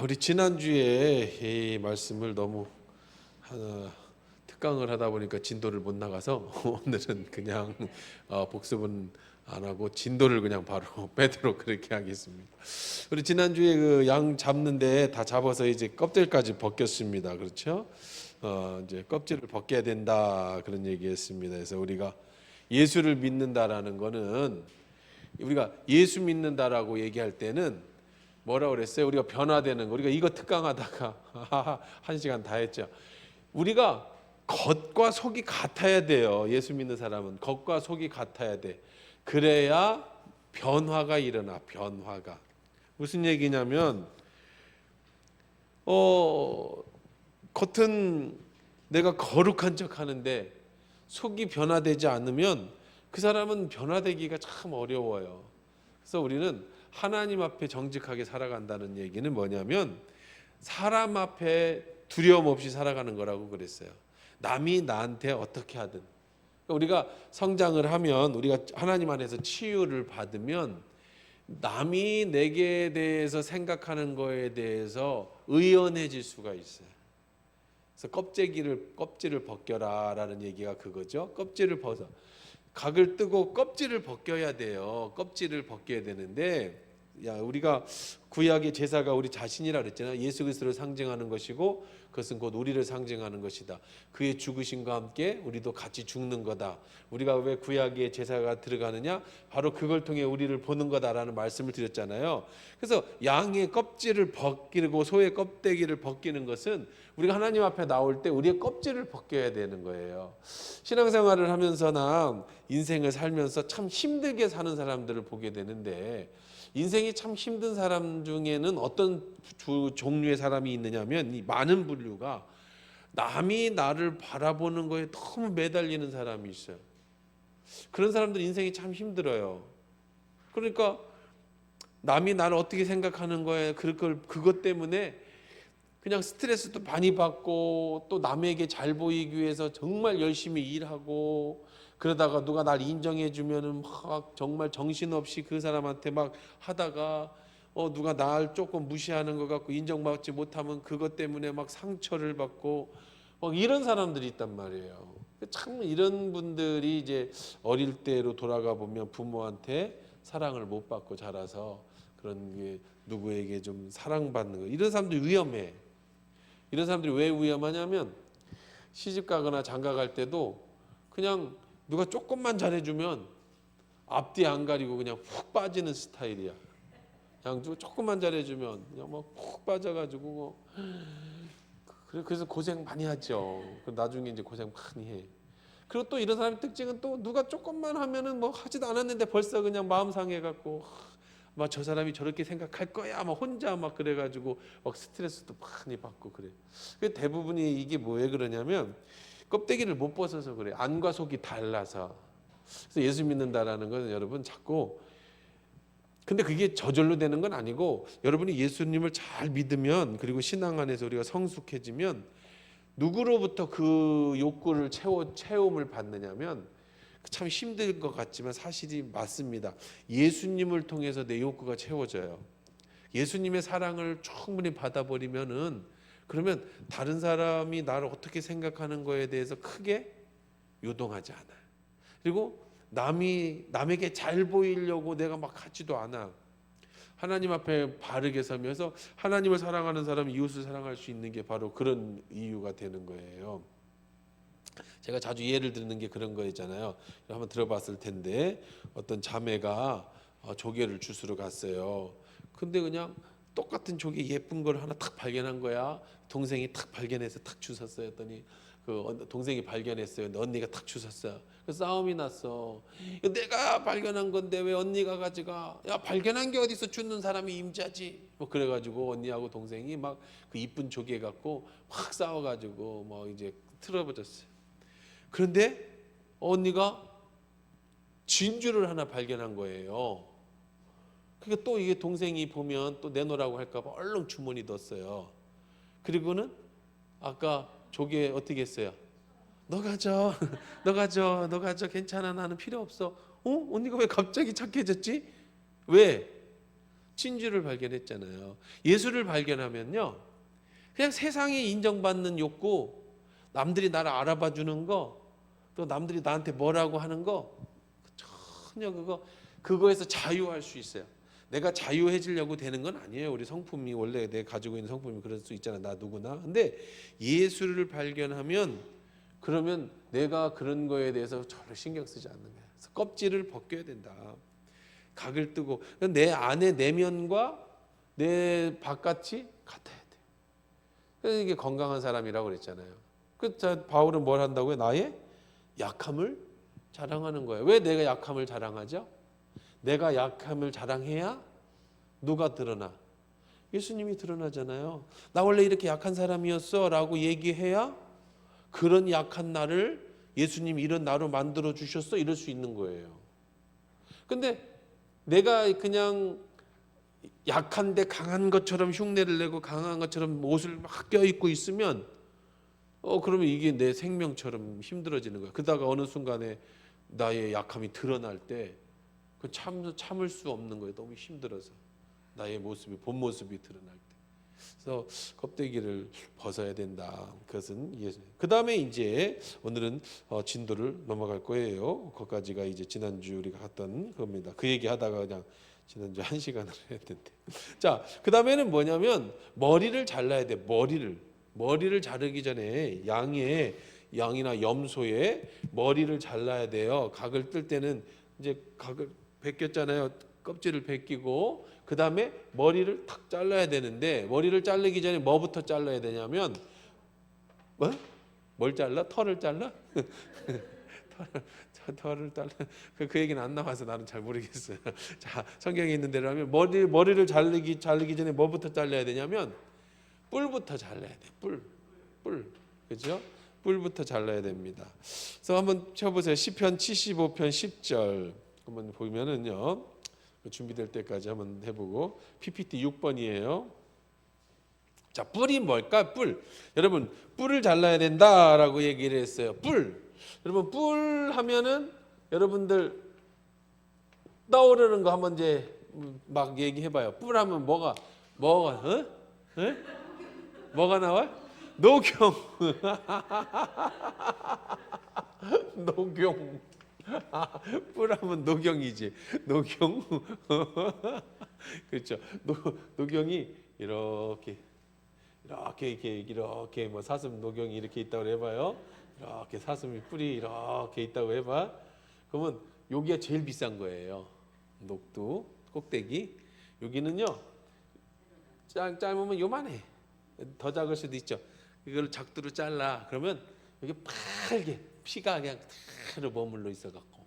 우리 지난주에 이 말씀을 너무 특강을 하다 보니까 진도를 못 나가서 오늘은 그냥 복습은 안 하고 진도를 그냥 바로 빼도록 그렇게 하겠습니다. 우리 지난주에 그 양 잡는데 다 잡아서 이제 껍질까지 벗겼습니다. 그렇죠? 이제 껍질을 벗겨야 된다 그런 얘기했습니다. 그래서 우리가 예수를 믿는다라는 거는 우리가 예수 믿는다라고 얘기할 때는 뭐라 그랬어요? 우리가 변화되는 거. 우리가 이거 특강하다가 1시간 다 했죠. 우리가 겉과 속이 같아야 돼요. 예수 믿는 사람은 겉과 속이 같아야 돼. 그래야 변화가 일어나. 변화가 무슨 얘기냐면 겉은 내가 거룩한 척 하는데 속이 변화되지 않으면 그 사람은 변화되기가 참 어려워요. 그래서 우리는 하나님 앞에 정직하게 살아간다는 얘기는 뭐냐면 사람 앞에 두려움 없이 살아가는 거라고 그랬어요. 남이 나한테 어떻게 하든 우리가 성장을 하면 우리가 하나님 안에서 치유를 받으면 남이 내게 대해서 생각하는 거에 대해서 의연해질 수가 있어요. 그래서 껍질을 벗겨라라는 얘기가 그거죠. 껍질을 벗어. 각을 뜨고 껍질을 벗겨야 돼요. 껍질을 벗겨야 되는데 우리가 구약의 제사가 우리 자신이라 그랬잖아요. 예수 그리스도를 상징하는 것이고 그것은 곧 우리를 상징하는 것이다. 그의 죽으심과 함께 우리도 같이 죽는 거다. 우리가 왜 구약의 제사가 들어가느냐? 바로 그걸 통해 우리를 보는 거다라는 말씀을 드렸잖아요. 그래서 양의 껍질을 벗기고 소의 껍데기를 벗기는 것은 우리가 하나님 앞에 나올 때 우리의 껍질을 벗겨야 되는 거예요. 신앙생활을 하면서나 인생을 살면서 참 힘들게 사는 사람들을 보게 되는데 인생이 참 힘든 사람 중에는 어떤 종류의 사람이 있느냐면 이 많은 분류가 남이 나를 바라보는 거에 너무 매달리는 사람이 있어요. 그런 사람들 인생이 참 힘들어요. 그러니까 남이 나를 어떻게 생각하는 거에 그것 때문에 그냥 스트레스도 많이 받고 또 남에게 잘 보이기 위해서 정말 열심히 일하고 그러다가 누가 날 인정해 주면은 막 정말 정신없이 그 사람한테 막 하다가 누가 날 조금 무시하는 것 같고 인정받지 못하면 그것 때문에 막 상처를 받고 막 이런 사람들이 있단 말이에요. 참 이런 분들이 이제 어릴 때로 돌아가 보면 부모한테 사랑을 못 받고 자라서 그런 게 누구에게 좀 사랑받는 거 이런 사람들이 위험해. 이런 사람들이 왜 위험하냐면 시집 가거나 장가 갈 때도 그냥 누가 조금만 잘해주면 앞뒤 안 가리고 그냥 훅 빠지는 스타일이야. 그냥 누가 조금만 잘해주면 그냥 막 훅 빠져가지고 그래서 고생 많이 하죠. 나중에 이제 고생 많이 해. 그리고 또 이런 사람의 특징은 또 누가 조금만 하면은 뭐 하지도 않았는데 벌써 그냥 마음 상해갖고 막 저 사람이 저렇게 생각할 거야 막 혼자 막 그래가지고 막 스트레스도 많이 받고 그래. 대부분이 이게 왜 그러냐면 껍데기를 못 벗어서 그래. 안과 속이 달라서. 그래서 예수 믿는다라는 건 여러분 자꾸 근데 그게 저절로 되는 건 아니고 여러분이 예수님을 잘 믿으면 그리고 신앙 안에서 우리가 성숙해지면 누구로부터 그 욕구를 채움을 받느냐면 참 힘들 것 같지만 사실이 맞습니다. 예수님을 통해서 내 욕구가 채워져요. 예수님의 사랑을 충분히 받아버리면은 그러면 다른 사람이 나를 어떻게 생각하는 거에 대해서 크게 요동하지 않아요. 그리고 남에게 잘 보이려고 내가 막 하지도 않아. 하나님 앞에 바르게 서면서 하나님을 사랑하는 사람이 이웃을 사랑할 수 있는 게 바로 그런 이유가 되는 거예요. 제가 자주 예를 드는 게 그런 거였잖아요. 한번 들어봤을 텐데 어떤 자매가 조개를 주스러 갔어요. 근데 그냥 똑같은 조개 예쁜 걸 하나 탁 발견한 거야. 동생이 탁 발견해서 탁 주웠어요. 했더니 그 동생이 발견했어요. 근데 언니가 탁 주웠어요. 그래서 싸움이 났어. 내가 발견한 건데 왜 언니가 가져가? 야 발견한 게 어디서 주는 사람이 임자지. 뭐 그래가지고 언니하고 동생이 막 그 이쁜 조개 갖고 확 싸워가지고 뭐 이제 틀어버렸어요. 그런데 언니가 진주를 하나 발견한 거예요. 그러니까 또 이게 동생이 보면 또 내놓으라고 할까봐 얼른 주머니 넣었어요. 그리고는 아까 조개 어떻게 했어요? 너 가져, 너 가져, 너 가져. 괜찮아, 나는 필요 없어. 언니가 왜 갑자기 착해졌지? 왜? 진주를 발견했잖아요. 예수를 발견하면요, 그냥 세상에 인정받는 욕구, 남들이 나를 알아봐 주는 거, 또 남들이 나한테 뭐라고 하는 거, 전혀 그거에서 자유할 수 있어요. 내가 자유해지려고 되는 건 아니에요. 우리 성품이 원래 내가 가지고 있는 성품이 그럴 수 있잖아, 나 누구나. 근데 예수를 발견하면, 그러면 내가 그런 거에 대해서 전혀 신경 쓰지 않는 거야. 그래서 껍질을 벗겨야 된다. 각을 뜨고 내 안의 내면과 내 바깥이 같아야 돼. 그래서 이게 건강한 사람이라고 그랬잖아요. 바울은 뭘 한다고요? 나의 약함을 자랑하는 거예요. 왜 내가 약함을 자랑하죠? 내가 약함을 자랑해야 누가 드러나? 예수님이 드러나잖아요. 나 원래 이렇게 약한 사람이었어 라고 얘기해야 그런 약한 나를 예수님이 이런 나로 만들어 주셨어 이럴 수 있는 거예요. 근데 내가 그냥 약한데 강한 것처럼 흉내를 내고 강한 것처럼 옷을 막 껴입고 있으면 그러면 이게 내 생명처럼 힘들어지는 거야. 그러다가 어느 순간에 나의 약함이 드러날 때 참을 수 없는 거예요. 너무 힘들어서 나의 모습이 본 모습이 드러날 때. 그래서 껍데기를 벗어야 된다. 그것은 예수. 그 다음에 이제 오늘은 진도를 넘어갈 거예요. 거기까지가 이제 지난주 우리가 갔던 겁니다. 그 얘기하다가 그냥 지난주 1시간을 했는데. 자, 그 다음에는 뭐냐면 머리를 잘라야 돼. 머리를 자르기 전에 양이나 염소의 머리를 잘라야 돼요. 각을 뜰 때는 이제 각을 벗겼잖아요. 껍질을 벗기고 그 다음에 머리를 탁 잘라야 되는데 머리를 자르기 전에 뭐부터 잘라야 되냐면 뭘 잘라? 털을 잘라? 털을 잘라. 그 얘기는 안 나와서 나는 잘 모르겠어요. 자, 성경에 있는 대로 하면 머리를 자르기 전에 뭐부터 잘라야 되냐면 뿔부터 잘라야 돼. 뿔. 그렇죠? 뿔부터 잘라야 됩니다. 그래서 한번 쳐보세요. 시편 75편 10절 한번 보면은요. 준비될 때까지 한번 해보고 PPT 6번이에요. 자, 뿔이 뭘까? 뿔. 여러분, 뿔을 잘라야 된다라고 얘기를 했어요. 뿔. 여러분, 뿔 하면은 여러분들 떠오르는 거 한번 이제 막 얘기해봐요. 뿔 하면 뭐가 뭐가 나와? 녹용. 녹용. 뿔하면 녹용이지. 녹용. 그렇죠. 녹용이 이렇게 뭐 사슴 녹용이 이렇게 있다고 해봐요. 이렇게 사슴이 뿔이 이렇게 있다고 해봐. 그러면 여기가 제일 비싼 거예요. 녹두 꼭대기. 여기는요 짧으면 요만해. 더 작을 수도 있죠. 이걸 작두로 잘라. 그러면 여기 빨개 피가 그냥 그대로 머물러 있어갖고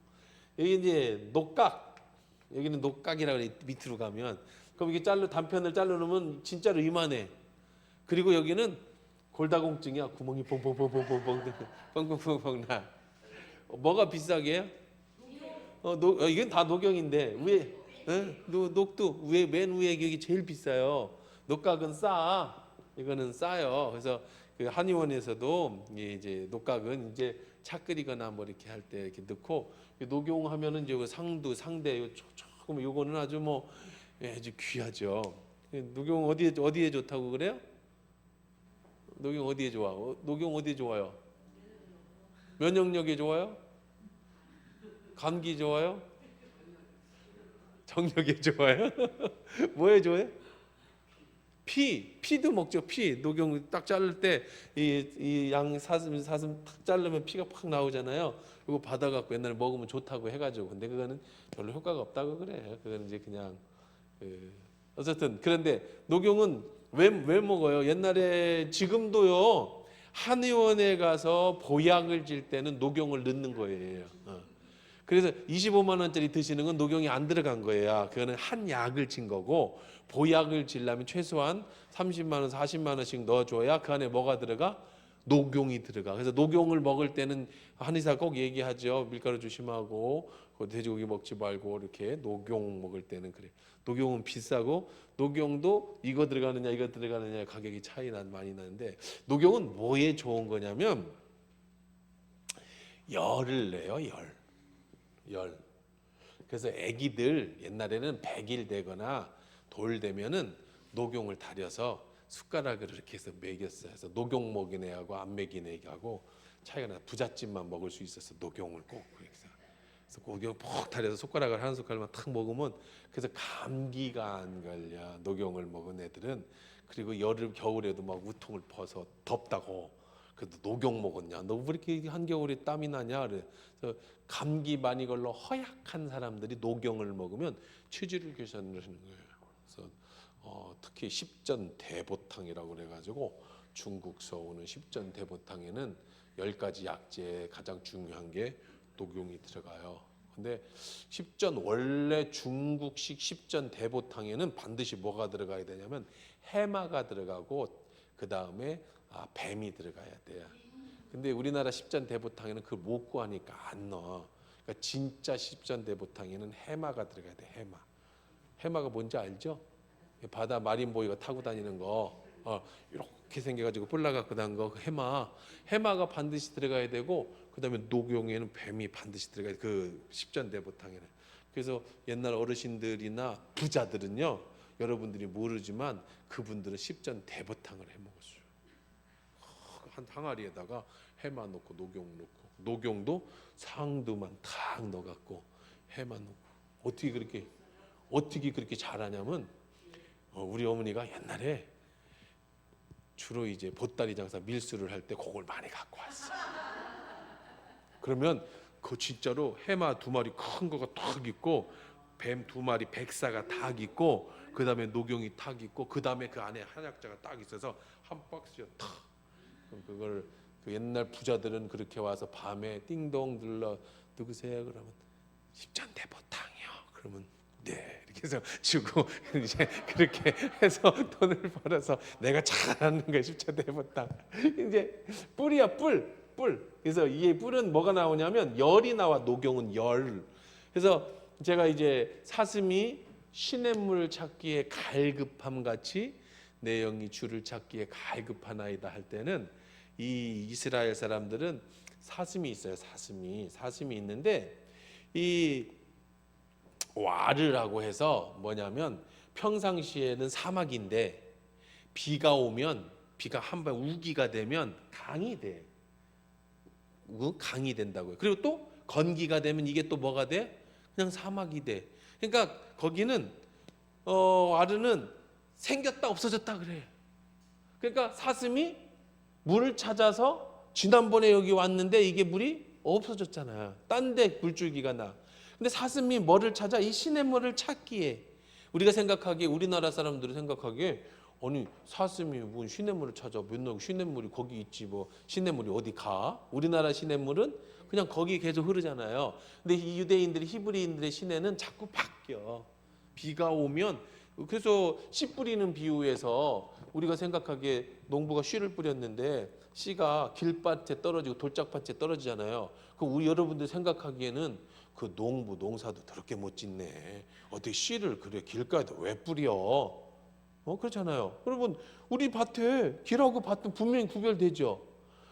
여기 이제 녹각. 여기는 녹각이라고 그래. 밑으로 가면 그럼 이게 단편을 잘라놓으면 진짜로 이만해. 그리고 여기는 골다공증이야. 구멍이 뻥뻥뻥뻥뻥 나. 뭐가 비싸게 해요? 이건 다 녹용인데 위에 녹두 위에 맨 위에 여기 제일 비싸요. 녹각은 싸. 이거는 싸요. 그래서 그 한의원에서도 이제 녹각은 이제 차 끓이거나 뭐 이렇게 할 때 이렇게 넣고 녹용 하면은 이제 상두 상대 조금 요거는 아주 아주 귀하죠. 녹용 어디에 좋다고 그래요? 녹용 어디에 좋아? 녹용 어디에 좋아요? 면역력에 좋아요? 감기 좋아요? 정력에 좋아요? 뭐에 좋아요? 피도 먹죠. 녹용 딱 자를 때 이 양 사슴 탁 자르면 피가 팍 나오잖아요. 그거 받아갖고 옛날에 먹으면 좋다고 해가지고 근데 그거는 별로 효과가 없다고 그래. 그거는 이제 그냥 어쨌든 그런데 녹용은 왜 먹어요? 옛날에 지금도요 한의원에 가서 보약을 질 때는 녹용을 넣는 거예요. 그래서 25만 원짜리 드시는 건 녹용이 안 들어간 거예요. 그거는 한약을 진 거고 보약을 질려면 최소한 30만 원, 40만 원씩 넣어줘야 그 안에 뭐가 들어가? 녹용이 들어가. 그래서 녹용을 먹을 때는 한의사 꼭 얘기하죠. 밀가루 조심하고 돼지고기 먹지 말고 이렇게 녹용 먹을 때는 그래. 녹용은 비싸고 녹용도 이거 들어가느냐 가격이 많이 나는데 녹용은 뭐에 좋은 거냐면 열을 내요. 열. 그래서 아기들 옛날에는 100일 되거나 돌 되면은 녹용을 다려서 숟가락으로 이렇게 해서 먹였어요. 그래서 녹용 먹인 애하고 안 먹인 애하고 차이가 나. 부잣집만 먹을 수 있어서 녹용을 꼭 그래서 녹용 푹 다려서 숟가락을 한 숟갈만 탁 먹으면 그래서 감기가 안 걸려. 녹용을 먹은 애들은. 그리고 여름 겨울에도 막 우통을 벗어 덥다고. 그래도 녹용 먹었냐? 너 왜 이렇게 한겨울에 땀이 나냐? 그래서 감기 많이 걸려 허약한 사람들이 녹용을 먹으면 치질을 개선을 하는 거예요. 그래서 특히 십전대보탕이라고 그래가지고 중국서 오는 십전대보탕에는 10가지 약재에 가장 중요한 게 녹용이 들어가요. 근데 십전 원래 중국식 십전대보탕에는 반드시 뭐가 들어가야 되냐면 해마가 들어가고 그 다음에 뱀이 들어가야 돼요. 근데 우리나라 십전대보탕에는 그걸 못 구하니까 안 넣어. 그러니까 진짜 십전대보탕에는 해마가 들어가야 돼. 해마가 뭔지 알죠? 바다 마린보이가 타고 다니는 거 이렇게 생겨가지고 뿔나 갖고 다니는 거 해마가 반드시 들어가야 되고 그다음에 녹용에는 뱀이 반드시 들어가야 돼. 그 십전대보탕에는. 그래서 옛날 어르신들이나 부자들은요, 여러분들이 모르지만 그분들은 십전대보탕을 해 먹었어요. 한 항아리에다가 해마 넣고 녹용 넣고 녹용도 상두만 탁 넣어갖고 해마 넣고 어떻게 그렇게 잘하냐면 우리 어머니가 옛날에 주로 이제 보따리 장사 밀수를 할 때 그걸 많이 갖고 왔어. 그러면 그 진짜로 해마 2마리 큰 거가 탁 있고 뱀 2마리 백사가 탁 있고 그 다음에 녹용이 탁 있고 그 다음에 그 안에 한약자가 딱 있어서 한 박스에 탁. 그걸 그 옛날 부자들은 그렇게 와서 밤에 띵동 들러 누구세요? 그러면 십전대보탕이요. 그러면 네 이렇게 해서 주고 이제 그렇게 해서 돈을 벌어서 내가 잘하는 거야. 십전대보탕. 이제 뿔이야 뿔. 그래서 이 뿔은 뭐가 나오냐면 열이 나와. 녹용은 열. 그래서 제가 이제 사슴이 시냇물 찾기에 갈급함 같이 내 영이 주를 찾기에 갈급하나이다 할 때는 이 이스라엘 사람들은 사슴이 있어요. 사슴이 있는데 이 와르라고 해서 뭐냐면 평상시에는 사막인데 비가 오면 비가 한번 우기가 되면 강이 돼. 강이 된다고요. 그리고 또 건기가 되면 이게 또 뭐가 돼? 그냥 사막이 돼. 그러니까 거기는 와르는 생겼다 없어졌다 그래. 그러니까 사슴이 물을 찾아서 지난번에 여기 왔는데 이게 물이 없어졌잖아요. 딴 데 물줄기가 나. 근데 사슴이 뭐를 찾아? 이 시냇물을 찾기에. 우리가 생각하기에 우리나라 사람들이 생각하기에 아니 사슴이 뭐 시냇물을 찾아 맨날 시냇물이 거기 있지 뭐 시냇물이 어디 가? 우리나라 시냇물은 그냥 거기 계속 흐르잖아요. 근데 이 유대인들이 히브리인들의 시내는 자꾸 바뀌어. 비가 오면 그래서 씨 뿌리는 비유에서 우리가 생각하기에 농부가 씨를 뿌렸는데 씨가 길밭에 떨어지고 돌짝밭에 떨어지잖아요. 그럼 우리 여러분들 생각하기에는 그 농사도 더럽게 못 짓네. 어떻게 씨를 그래 길가에다 왜 뿌려? 그렇잖아요. 여러분 우리 밭에 길하고 밭은 분명히 구별되죠.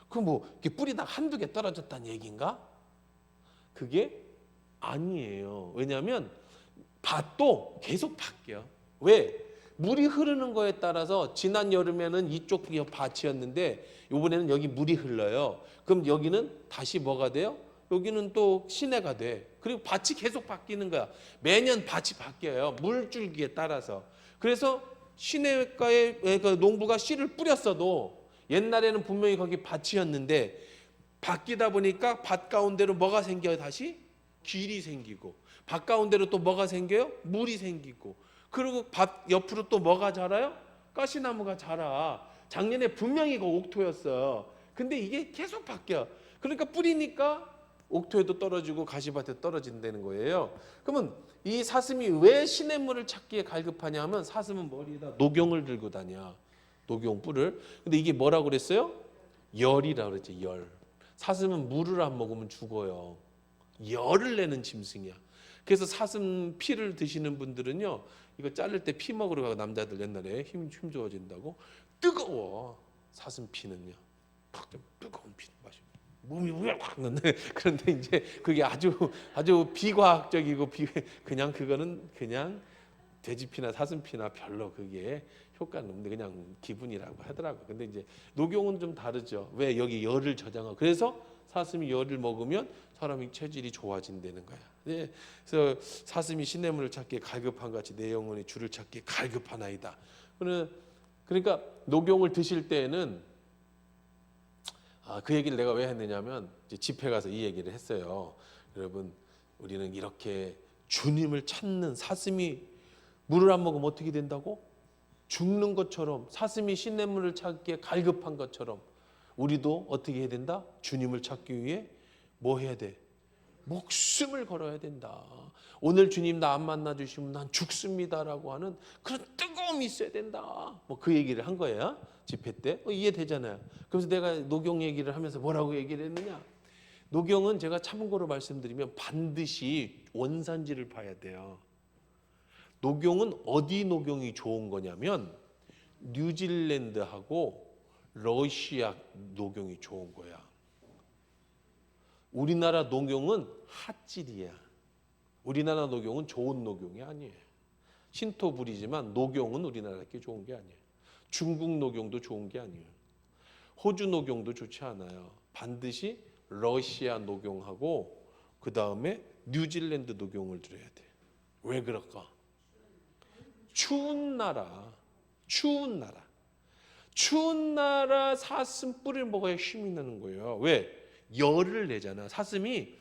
그 뭐 이렇게 뿌리다 한두 개 떨어졌다는 얘기인가? 그게 아니에요. 왜냐하면 밭도 계속 바뀌어. 왜? 물이 흐르는 거에 따라서 지난 여름에는 이쪽 밭이었는데 이번에는 여기 물이 흘러요. 그럼 여기는 다시 뭐가 돼요? 여기는 또 시내가 돼. 그리고 밭이 계속 바뀌는 거야. 매년 밭이 바뀌어요. 물줄기에 따라서. 그래서 시내가에 그 농부가 씨를 뿌렸어도 옛날에는 분명히 거기 밭이었는데 바뀌다 보니까 밭 가운데로 뭐가 생겨요? 다시 길이 생기고 밭 가운데로 또 뭐가 생겨요? 물이 생기고 그리고 밭 옆으로 또 뭐가 자라요? 가시나무가 자라. 작년에 분명히 그 옥토였어요. 근데 이게 계속 바뀌어. 그러니까 뿌리니까 옥토에도 떨어지고 가시밭에 떨어진다는 거예요. 그러면 이 사슴이 왜 시냇물을 찾기에 갈급하냐 하면 사슴은 머리에다 녹용을 들고 다녀. 녹용 뿔을. 근데 이게 뭐라고 그랬어요? 열이라고 그랬지. 열. 사슴은 물을 안 먹으면 죽어요. 열을 내는 짐승이야. 그래서 사슴 피를 드시는 분들은요, 이거 자를 때 피 먹으러 가고 남자들 옛날에 힘 좋아진다고 뜨거워. 사슴 피는요. 좀 뜨거운 피는 마시고 몸이 확 넣는데 그런데 이제 그게 아주 비과학적이고 그냥 그거는 그냥 돼지피나 사슴피나 별로 그게 효과는 없는데 그냥 기분이라고 하더라고. 근데 이제 녹용은 좀 다르죠. 왜? 여기 열을 저장하고. 그래서 사슴이 열을 먹으면 사람이 체질이 좋아진다는 거야. 네. 그래서 사슴이 시냇물을 찾기에 갈급한 같이 내 영혼이 주를 찾기에 갈급하나이다. 그러니까 녹용을 드실 때에는 그 얘기를 내가 왜 했느냐면 이제 집회 가서 이 얘기를 했어요. 여러분, 우리는 이렇게 주님을 찾는, 사슴이 물을 안 먹으면 어떻게 된다고? 죽는 것처럼, 사슴이 시냇물을 찾기에 갈급한 것처럼 우리도 어떻게 해야 된다? 주님을 찾기 위해 뭐 해야 돼? 목숨을 걸어야 된다. 오늘 주님 나 안 만나 주시면 난 죽습니다라고 하는 그런 뜨거움이 있어야 된다. 뭐 그 얘기를 한 거예요. 집회 때. 이해되잖아요. 그래서 내가 녹용 얘기를 하면서 뭐라고 얘기를 했느냐? 녹용은 제가 참고로 말씀드리면 반드시 원산지를 봐야 돼요. 녹용은 어디 녹용이 좋은 거냐면 뉴질랜드하고 러시아 녹용이 좋은 거야. 우리나라 녹용은 핫질이야. 우리나라 녹용은 좋은 녹용이 아니에요. 신토불이지만 녹용은 우리나라께 좋은 게 아니에요. 중국 녹용도 좋은 게 아니에요. 호주 녹용도 좋지 않아요. 반드시 러시아 녹용하고 그 다음에 뉴질랜드 녹용을 들여야 돼. 왜 그럴까? 추운 나라, 추운 나라. 추운 나라 사슴 뿔을 먹어야 힘이 나는 거예요. 왜? 열을 내잖아. 사슴이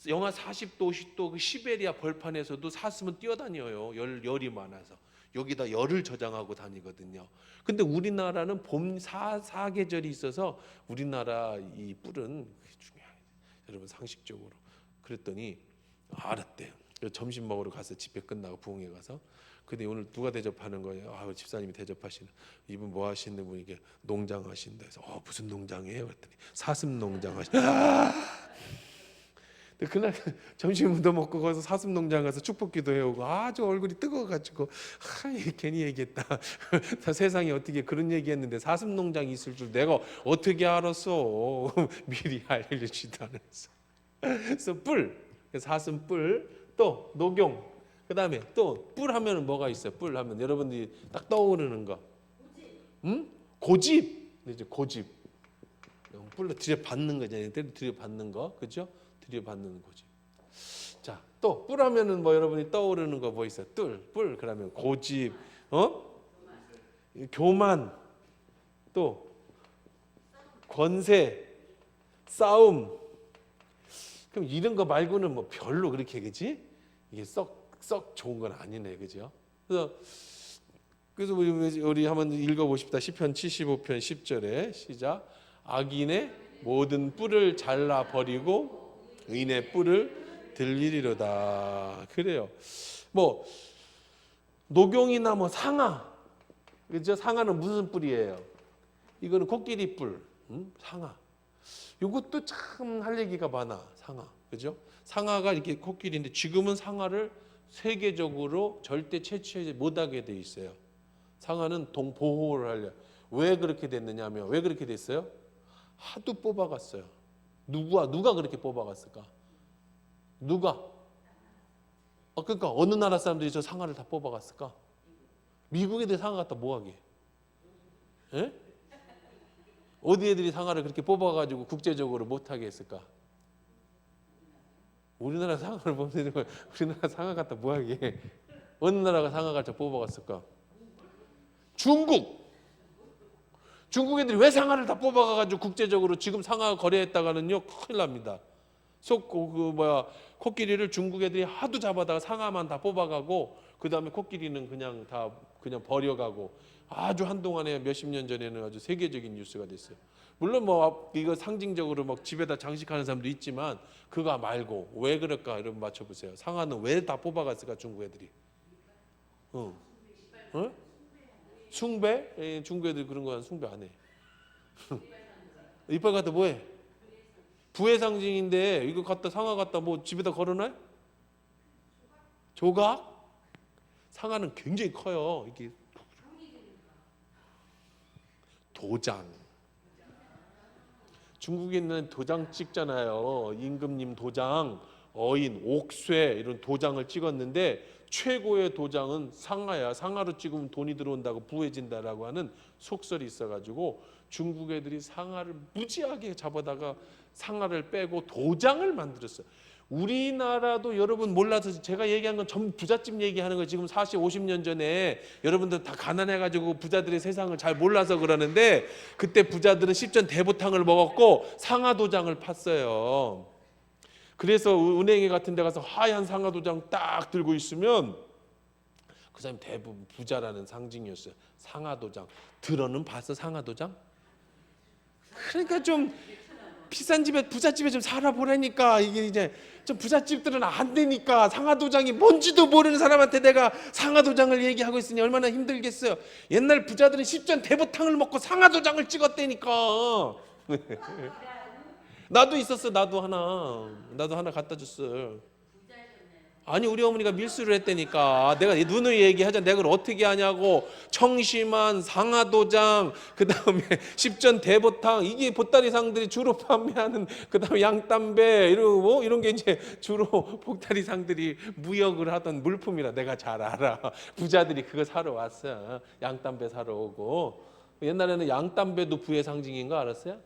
영하 40도, 50도 그 시베리아 벌판에서도 사슴은 뛰어다녀요. 열이 많아서. 여기다 열을 저장하고 다니거든요. 근데 우리나라는 봄 사계절이 있어서 우리나라 이 뿔은 중요해요. 여러분 상식적으로. 그랬더니 알았대요. 점심 먹으러 가서 집회 끝나고 부흥회 가서. 근데 오늘 누가 대접하는 거예요? 집사님이 대접하시는. 이분 뭐 하시는 분이 농장 하신다 해서 무슨 농장이에요? 그랬더니 사슴 농장 하신다. 근데 그날 점심도 먹고 거기서 사슴 농장 가서 축복기도 해오고 아주 얼굴이 뜨거워가지고 괜히 얘기했다. 세상에 어떻게 그런 얘기했는데 사슴 농장이 있을 줄 내가 어떻게 알았어? 미리 알려주지도 않았어. 그래서 뿔, 사슴 뿔, 또 녹용, 그 다음에 또 뿔 하면 뭐가 있어요? 뿔 하면 여러분들이 딱 떠오르는 거, 고집. 이제 고집. 뿔로 들여받는 거잖아요. 들여받는 거, 그죠? 들여받는 고집. 자, 또 뿔 하면은 뭐 여러분이 떠오르는 거 뭐 있어요? 뿔. 그러면 고집, 교만, 또 권세, 싸움. 그럼 이런 거 말고는 뭐 별로 그렇게 그지? 이게 썩 좋은 건 아니네, 그죠? 그래서 우리 한번 읽어보십시다. 시편 75편 10절에 시작. 악인의 모든 뿔을 잘라 버리고 의인의 뿔을 들리리로다. 그래요. 뭐 녹용이나 뭐 상아, 그죠? 상아는 무슨 뿔이에요? 이거는 코끼리 뿔, 상아. 이것도 참 할 얘기가 많아. 상아, 그죠? 상아가 이렇게 코끼리인데 지금은 상아를 세계적으로 절대 채취하지 못하게 돼 있어요. 상아는 보호를 하려. 왜 그렇게 됐느냐면 왜 그렇게 됐어요? 하도 뽑아갔어요. 누가 그렇게 뽑아갔을까? 누가? 그러니까 어느 나라 사람들이 저 상아를 다 뽑아갔을까? 미국 애들이 상아 갖다 뭐하게? 예? 어디 애들이 상아를 그렇게 뽑아가지고 국제적으로 못하게 했을까? 우리나라 상아를 뽑는 거 우리나라 상아 갖다 뭐하게? 어느 나라가 상아 갖다 뽑아갔을까? 중국 애들이 왜 상아를 다 뽑아가지고 국제적으로 지금 상아 거래했다가는요 큰일 납니다. 코끼리를 중국 애들이 하도 잡아다가 상아만 다 뽑아가고 그 다음에 코끼리는 그냥 버려가고 아주 한동안에 몇십 년 전에는 아주 세계적인 뉴스가 됐어요. 물론 뭐 이거 상징적으로 막 집에다 장식하는 사람도 있지만 그거 말고 왜 그럴까 여러분 맞춰보세요. 상아는 왜 다 뽑아갔을까 중국 애들이? 숭배? 중국 애들 그런 거 숭배 안 해. 이빨 갖다 뭐해? 부의 상징인데 이거 갖다 상아 갖다 뭐 집에다 걸어놔? 조각? 상아는 굉장히 커요. 이게 도장. 중국에 있는 도장 찍잖아요. 임금님 도장 어인, 옥쇠 이런 도장을 찍었는데 최고의 도장은 상아야. 상아로 찍으면 돈이 들어온다고 부해진다라고 하는 속설이 있어가지고 중국 애들이 상아를 무지하게 잡아다가 상아를 빼고 도장을 만들었어요. 우리나라도 여러분 몰라서 제가 얘기한 건 전부 부잣집 얘기하는 거예요. 지금 40, 50년 전에 여러분들 다 가난해가지고 부자들의 세상을 잘 몰라서 그러는데 그때 부자들은 십전 대보탕을 먹었고 상아 도장을 팠어요. 그래서 은행에 같은 데 가서 하얀 상아 도장 딱 들고 있으면 그 사람이 대부분 부자라는 상징이었어요. 상아 도장. 들어는 봤어 상아 도장? 그러니까 좀 비싼 집에 부잣집에 좀 살아보라니까. 이게 이제 좀 부잣집들은 안 되니까 상아 도장이 뭔지도 모르는 사람한테 내가 상아 도장을 얘기하고 있으니 얼마나 힘들겠어요. 옛날 부자들은 십전 대보탕을 먹고 상아 도장을 찍었다니까. 나도 있었어. 나도 하나 갖다 줬어. 아니 우리 어머니가 밀수를 했다니까. 내가 누누이 얘기하자. 내가 그걸 어떻게 하냐고. 청심환, 상아도장, 그 다음에 십전 대보탕, 이게 보따리상들이 주로 판매하는, 그 다음에 양담배 이런 게 이제 주로 보따리상들이 무역을 하던 물품이라 내가 잘 알아. 부자들이 그거 사러 왔어. 양담배 사러 오고. 옛날에는 양담배도 부의 상징인 거 알았어요?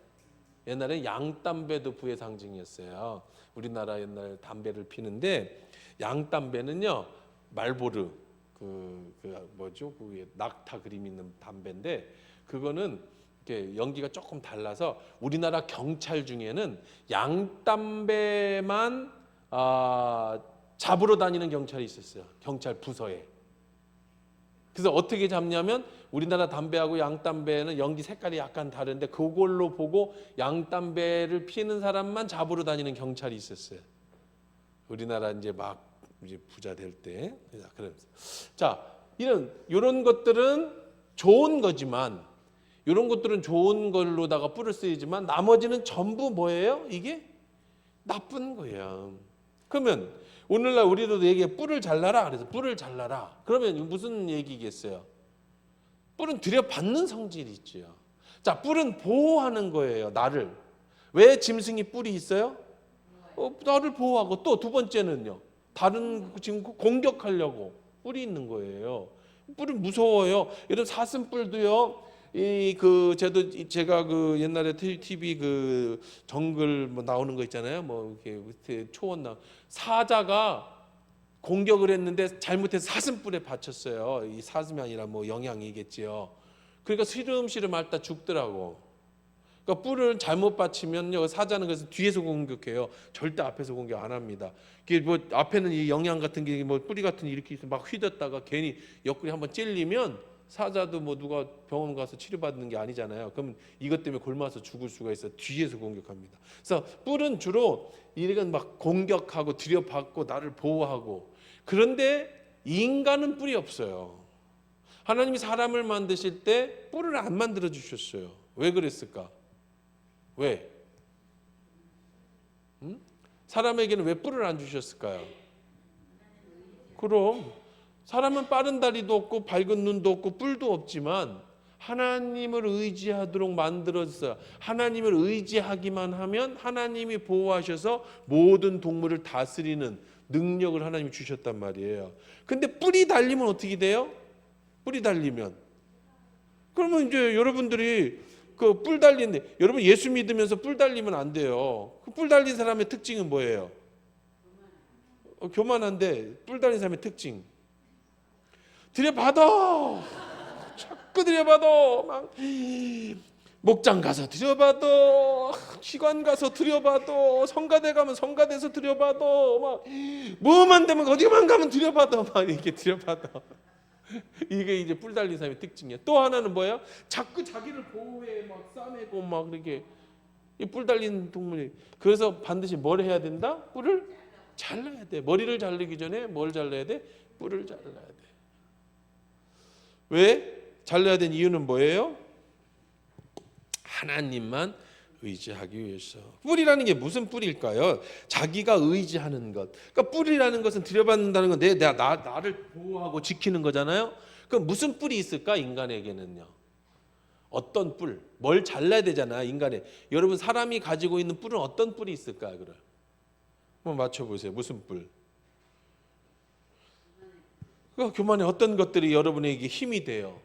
옛날에 양담배도 부의 상징이었어요. 우리나라 옛날 담배를 피는데 양담배는요 말보르 그 뭐죠 그 위에 낙타 그림 있는 담배인데 그거는 이렇게 연기가 조금 달라서 우리나라 경찰 중에는 양담배만 잡으러 다니는 경찰이 있었어요. 경찰 부서에. 그래서 어떻게 잡냐면 우리나라 담배하고 양담배는 연기 색깔이 약간 다른데 그걸로 보고 양담배를 피는 사람만 잡으러 다니는 경찰이 있었어요. 우리나라 이제 막 이제 부자 될 때. 그러면서 자 이런 것들은 좋은 거지만 이런 것들은 좋은 걸로다가 뿔을 쓰이지만 나머지는 전부 뭐예요? 이게 나쁜 거예요. 그러면 오늘날 우리도 얘기해 뿔을 잘라라. 그래서 뿔을 잘라라. 그러면 무슨 얘기겠어요? 뿔은 들여받는 성질이 있죠. 자, 뿔은 보호하는 거예요. 나를. 왜 짐승이 뿔이 있어요? 나를 보호하고 또 두 번째는요. 다른 지금 공격하려고 뿔이 있는 거예요. 뿔은 무서워요. 여러분 사슴뿔도요. 제가 그 옛날에 TV 그 정글 뭐 나오는 거 있잖아요. 뭐 이렇게 초원 사자가 공격을 했는데 잘못해서 사슴뿔에 받쳤어요. 이 사슴이 아니라 뭐 영양이겠지요. 그러니까 시름시름 앓다 죽더라고. 그러니까 뿔을 잘못 받치면요 사자는 그래서 뒤에서 공격해요. 절대 앞에서 공격 안 합니다. 이게 뭐 앞에는 이 영양 같은 게 뭐 뿌리 같은 게 이렇게 있으면 막 휘뒀다가 괜히 옆구리 한번 찔리면 사자도 뭐 누가 병원 가서 치료받는 게 아니잖아요. 그러면 이것 때문에 굶어서 죽을 수가 있어. 뒤에서 공격합니다. 그래서 뿔은 주로 이런 막 공격하고 들여받고 나를 보호하고. 그런데 인간은 뿔이 없어요. 하나님이 사람을 만드실 때 뿔을 안 만들어 주셨어요. 왜 그랬을까? 왜? 사람에게는 왜 뿔을 안 주셨을까요? 그럼 사람은 빠른 다리도 없고 밝은 눈도 없고 뿔도 없지만 하나님을 의지하도록 만들었어요. 하나님을 의지하기만 하면 하나님이 보호하셔서 모든 동물을 다스리는 능력을 하나님이 주셨단 말이에요. 근데 뿔이 달리면 어떻게 돼요? 뿔이 달리면 그러면 이제 여러분들이 그 뿔 달린데 여러분 예수 믿으면서 뿔 달리면 안 돼요. 그 뿔 달린 사람의 특징은 뭐예요? 교만한데 뿔 달린 사람의 특징 들여받아. 자꾸 들여받아. 막 목장 가서 들여받아. 기관 가서 들여받아. 성가대 가면 성가대에서 들여받아. 막 뭐만 되면 어디만 가면 들여받아. 막 이렇게 들여받아. 이게 이제 뿔 달린 사람의 특징이야. 또 하나는 뭐예요? 자꾸 자기를 보호해 막 싸매고 막 이렇게 이 뿔 달린 동물이. 그래서 반드시 뭘 해야 된다? 뿔을 잘라야 돼. 머리를 자르기 전에 뭘 잘라야 돼? 뿔을 잘라야 돼. 왜? 잘라야 된 이유는 뭐예요? 하나님만 의지하기 위해서. 뿔이라는 게 무슨 뿔일까요? 자기가 의지하는 것. 그러니까 뿔이라는 것은 들여받는다는 건 나를 보호하고 지키는 거잖아요. 그럼 무슨 뿔이 있을까? 인간에게는요. 어떤 뿔? 뭘 잘라야 되잖아, 인간에. 여러분 사람이 가지고 있는 뿔은 어떤 뿔이 있을까요? 그래. 한번 맞춰보세요. 무슨 뿔? 그 교만의 어떤 것들이 여러분에게 힘이 돼요?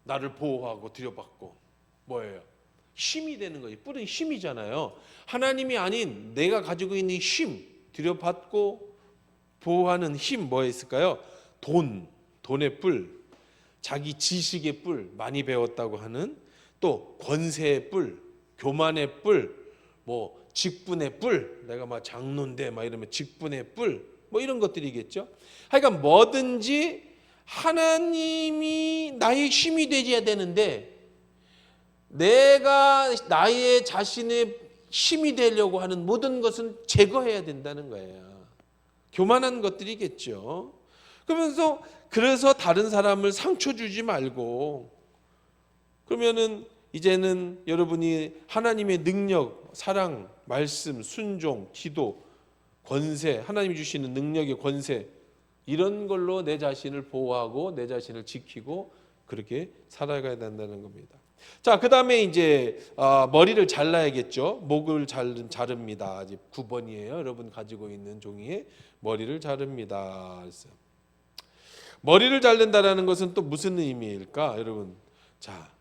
나를 보호하고 들여받고 뭐예요? 힘이 되는 거지. 뿔은 힘이잖아요. 하나님이 아닌 내가 가지고 있는 힘, 들여받고 보호하는 힘 뭐에 있을까요? 돈의 뿔, 자기 지식의 뿔, 많이 배웠다고 하는, 또 권세의 뿔, 교만의 뿔, 뭐 직분의 뿔, 내가 막 장로인데 막 이러면 직분의 뿔, 뭐 이런 것들이겠죠. 하여간 뭐든지 하나님이 나의 힘이 되어야 되는데 내가 나의 자신의 힘이 되려고 하는 모든 것은 제거해야 된다는 거예요. 교만한 것들이겠죠. 그래서 다른 사람을 상처 주지 말고, 그러면은 이제는 여러분이 하나님의 능력, 사랑, 말씀, 순종, 기도, 권세, 하나님이 주시는 능력의 권세, 이런 걸로 내 자신을 보호하고 내 자신을 지키고 그렇게 살아가야 된다는 겁니다. 자, 그 다음에 이제 머리를 잘라야겠죠. 목을 자릅니다. 이제 9번이에요. 여러분 가지고 있는 종이에 머리를 자릅니다. 그래서 머리를 자른다라는 것은 또 무슨 의미일까, 여러분? 자,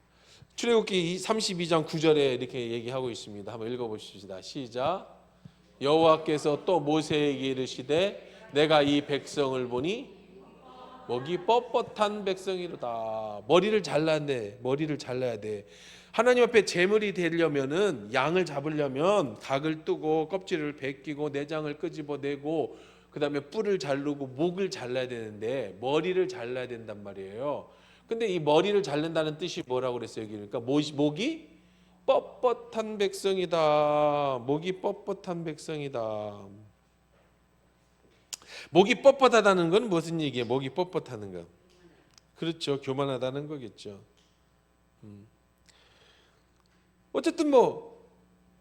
출애굽기 32장 9절에 이렇게 얘기하고 있습니다. 한번 읽어보십시다. 시작. 여호와께서 또 모세에게 이르시되 내가 이 백성을 보니 목이 뻣뻣한 백성이로다. 머리를 잘라야 돼. 하나님 앞에 제물이 되려면은, 양을 잡으려면 각을 뜨고 껍질을 벗기고 내장을 끄집어내고 그다음에 뿔을 자르고 목을 잘라야 되는데 머리를 잘라야 된단 말이에요. 근데 이 머리를 자른다는 뜻이 뭐라고 그랬어요? 그러니까 목이 뻣뻣한 백성이다. 목이 뻣뻣한 백성이다. 목이 뻣뻣하다는 건 무슨 얘기예요? 목이 뻣뻣하는 거. 그렇죠. 교만하다는 거겠죠. 어쨌든